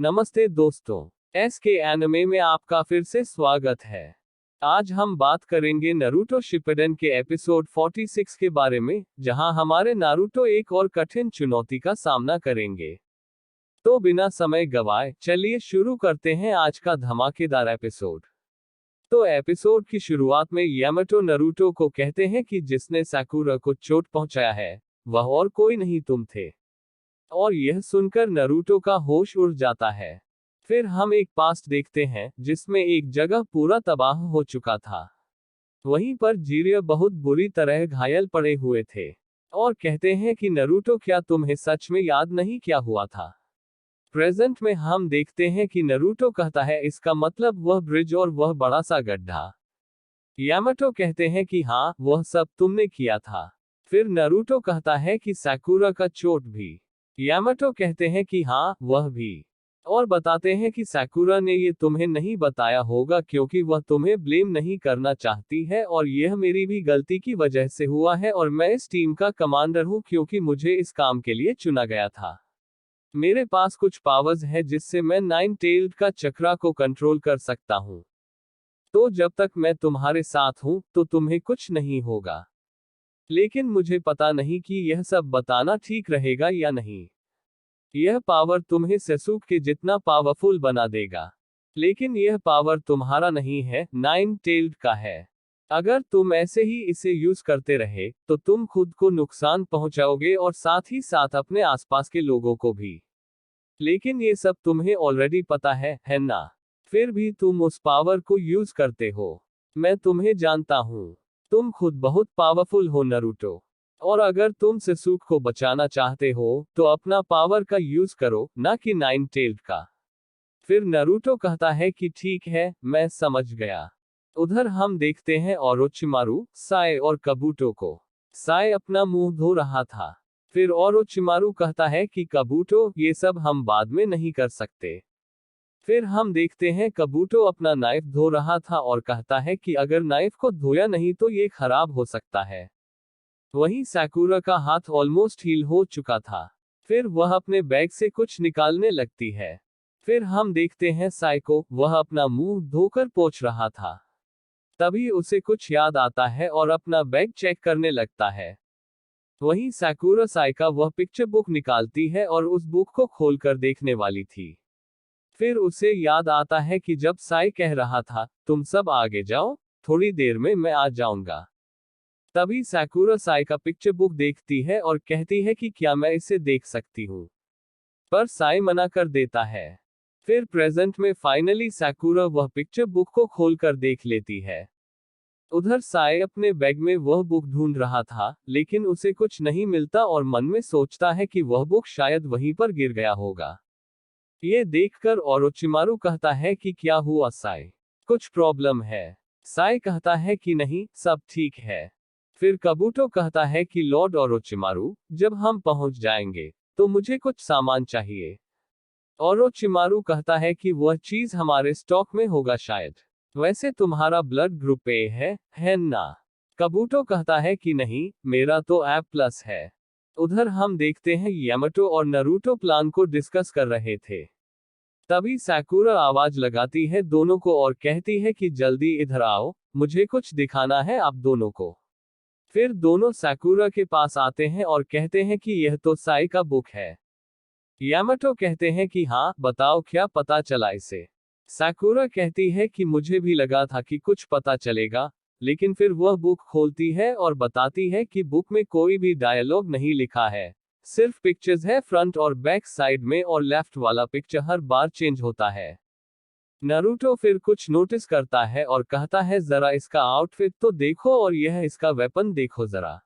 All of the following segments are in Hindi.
नमस्ते दोस्तों, एसके एनिमे में आपका फिर से स्वागत है। आज हम बात करेंगे नारुतो शिपुडेन के एपिसोड 46 के बारे में, जहां हमारे नारुतो एक और कठिन चुनौती का सामना करेंगे। तो बिना समय गवाए चलिए शुरू करते हैं आज का धमाकेदार एपिसोड। तो एपिसोड की शुरुआत में यामाटो नारुतो को कहते हैं कि जिसने साकुरा को चोट पहुंचाया है, वह और कोई नहीं तुम थे। और यह सुनकर नारुतो का होश उड़ जाता है। फिर हम एक पास्ट देखते हैं जिसमें एक जगह पूरा तबाह हो चुका था। वहीं पर जिरिया बहुत बुरी तरह घायल पड़े हुए थे और कहते हैं कि नारुतो क्या तुम्हें सच में याद नहीं क्या हुआ था। प्रेजेंट में हम देखते हैं कि नारुतो कहता है इसका मतलब वह ब्रिज और वह बड़ा सा गड्ढा। यामाटो कहते हैं कि हाँ, वह सब तुमने किया था। फिर नारुतो कहता है कि साकुरा का चोट भी। यामाटो कहते हैं कि हाँ, वह भी। और बताते हैं कि साकुरा ने ये तुम्हें नहीं बताया होगा क्योंकि वह तुम्हें ब्लेम नहीं करना चाहती है और यह मेरी भी गलती की वजह से हुआ है और मैं इस टीम का कमांडर हूँ क्योंकि मुझे इस काम के लिए चुना गया था। मेरे पास कुछ पावर्स है जिससे मैं नाइन टेल्ड का चक्रा को कंट्रोल कर सकता हूँ। तो जब तक मैं तुम्हारे साथ हूँ तो तुम्हें कुछ नहीं होगा। लेकिन मुझे पता नहीं कि यह सब बताना ठीक रहेगा या नहीं। यह पावर तुम्हें सेसुके के जितना पावरफुल बना देगा, लेकिन यह पावर तुम्हारा नहीं है, नाइन टेल्ड का है। अगर तुम ऐसे ही इसे यूज करते रहे तो तुम खुद को नुकसान पहुंचाओगे और साथ ही साथ अपने आसपास के लोगों को भी। लेकिन ये सब तुम्हें ऑलरेडी पता है ना? फिर भी तुम उस पावर को यूज करते हो। मैं तुम्हें जानता हूँ। तुम खुद बहुत पावरफुल हो नारुतो। और अगर तुम सेसुके को बचाना चाहते हो तो अपना पावर का यूज करो, ना कि नाइन टेल्ड का। फिर नारुतो कहता है कि ठीक है, मैं समझ गया। उधर हम देखते हैं ओरोचिमारू, साए और कबूटो को। साए अपना मुंह धो रहा था। फिर ओरोचिमारू कहता है कि कबूटो, ये सब हम बाद में नहीं कर सकते। फिर हम देखते हैं कबूटो अपना नाइफ धो रहा था और कहता है कि अगर नाइफ को धोया नहीं तो ये खराब हो सकता है। वहीं साकुरा का हाथ ऑलमोस्ट हील हो चुका था। फिर वह अपने बैग से कुछ निकालने लगती है। फिर हम देखते हैं साई को, वह अपना मुंह धोकर पोंछ रहा था। तभी उसे कुछ याद आता है और अपना बैग चेक करने लगता है। वहीं साकुरा साई का वह पिक्चर बुक निकालती है और उस बुक को खोलकर देखने वाली थी। फिर उसे याद आता है कि जब साई कह रहा था, तुम सब आगे जाओ, थोड़ी देर में मैं आ जाऊंगा। तभी साकुरा साई का पिक्चर बुक देखती है और कहती है कि क्या मैं इसे देख सकती हूँ। पर साई मना कर देता है। फिर प्रेजेंट में फाइनली साकुरा वह पिक्चर बुक को खोलकर देख लेती है। उधर साई अपने बैग में वह बुक ढूंढ रहा था, लेकिन उसे कुछ नहीं मिलता और मन में सोचता है कि वह बुक शायद वहीं पर गिर गया होगा। ये देखकर ओरोचिमारू कहता है कि क्या हुआ साई? कुछ प्रॉब्लम है? साई कहता है कि नहीं, सब ठीक है। फिर कबूटो कहता है कि लॉर्ड ओरोचिमारू, जब हम पहुंच जाएंगे तो मुझे कुछ सामान चाहिए। ओरोचिमारू कहता है कि वह चीज हमारे स्टॉक में होगा शायद। वैसे तुम्हारा ब्लड ग्रुप ए है ना? कबूटो कहता है कि नहीं, मेरा तो ए प्लस है। उधर हम देखते हैं यामाटो और नारुतो प्लान को डिस्कस कर रहे थे। तभी साकुरा आवाज लगाती है दोनों को और कहती है कि जल्दी इधर आओ, मुझे कुछ दिखाना है आप दोनों को। फिर दोनों साकुरा के पास आते हैं और कहते हैं कि यह तो साई का बुक है। यामाटो कहते हैं कि हाँ, बताओ क्या पता चला इसे। साकुरा कहती है कि मुझे भी लगा था कि कुछ पता चलेगा, लेकिन फिर वह बुक खोलती है और बताती है कि बुक में कोई भी डायलॉग नहीं लिखा है, सिर्फ पिक्चर्स है फ्रंट और बैक साइड में और लेफ्ट वाला पिक्चर हर बार चेंज होता है। नारुतो फिर कुछ नोटिस करता है और कहता है जरा इसका आउटफिट तो देखो और यह इसका वेपन देखो जरा।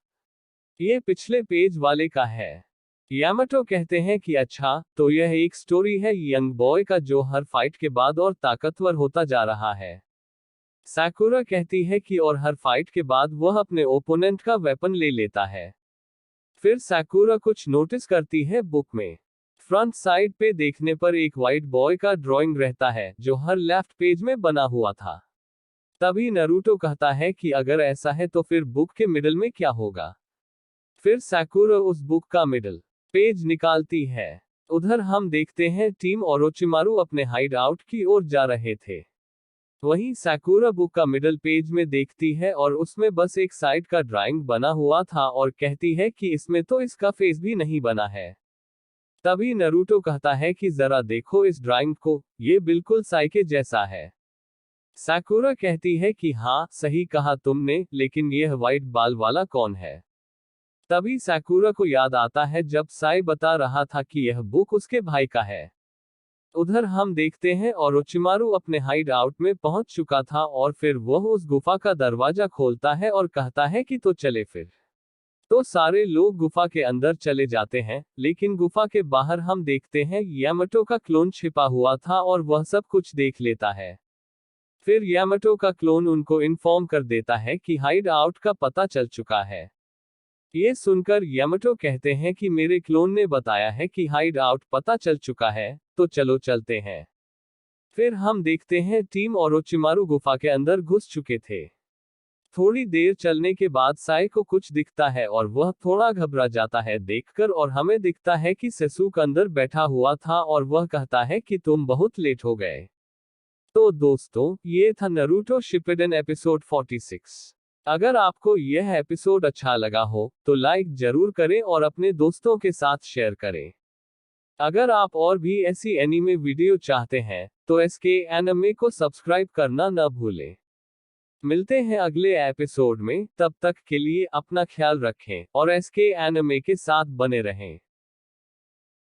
ये पिछले पेज वाले का है। यामाटो कहते हैं कि अच्छा, तो यह एक स्टोरी है यंग बॉय का जो हर फाइट के बाद और ताकतवर होता जा रहा है। साकुरा कहती है कि और हर फाइट के बाद वह अपने ओपोनेंट का वेपन ले लेता है। फिर साकुरा कुछ नोटिस करती है बुक में। फ्रंट साइड पे देखने पर एक वाइट बॉय का ड्राइंग रहता है जो हर लेफ्ट पेज में बना हुआ था। तभी नारुतो कहता है कि अगर ऐसा है तो फिर बुक के मिडल में क्या होगा। फिर साकुरा उस बुक का मिडल पेज निकालती है। उधर हम देखते हैं टीम ओरोचिमारू अपने हाइड आउट की ओर जा रहे थे। वहीं साकुरा बुक का मिडल पेज में देखती है और उसमें बस एक साइड का ड्राइंग बना हुआ था और कहती है कि इसमें तो इसका फेस भी नहीं बना है। तभी नरूटो कहता है कि जरा देखो इस ड्राइंग को, ये बिल्कुल साइके जैसा है। साकुरा कहती है कि हाँ, सही कहा तुमने, लेकिन यह व्हाइट बाल वाला कौन है? तभी साकुरा को याद आता है जब साई बता रहा था कि यह बुक उसके भाई का है। उधर हम देखते हैं ओरोचिमारू अपने हाइड आउट में पहुंच चुका था और फिर वह उस गुफा का दरवाजा खोलता है और कहता है कि तो चले फिर। तो सारे लोग गुफा के अंदर चले जाते हैं, लेकिन गुफा के बाहर हम देखते हैं यामाटो का क्लोन छिपा हुआ था और वह सब कुछ देख लेता है। फिर यामाटो का क्लोन उनको इन्फॉर्म कर देता है कि हाइड आउट का पता चल चुका है। ये सुनकर यामाटो कहते हैं कि मेरे क्लोन ने बताया है कि हाइड आउट पता चल चुका है, तो चलो चलते हैं। फिर हम देखते हैं टीम ओरोचिमारू गुफा के अंदर घुस चुके थे। थोड़ी देर चलने के बाद साई को कुछ दिखता है और वह थोड़ा घबरा जाता है देखकर और हमें दिखता है कि सेसुक अंदर बैठा हुआ था और वह कहता है कि तुम बहुत लेट हो गए। तो दोस्तों, ये था नारुतो शिपुडेन एपिसोड 46। अगर आपको यह एपिसोड अच्छा लगा हो तो लाइक जरूर करें और अपने दोस्तों के साथ शेयर करें। अगर आप और भी ऐसी एनीमे वीडियो चाहते हैं तो एसके एनिमे को सब्सक्राइब करना न भूलें। मिलते हैं अगले एपिसोड में, तब तक के लिए अपना ख्याल रखें और एसके एनिमे के साथ बने रहें।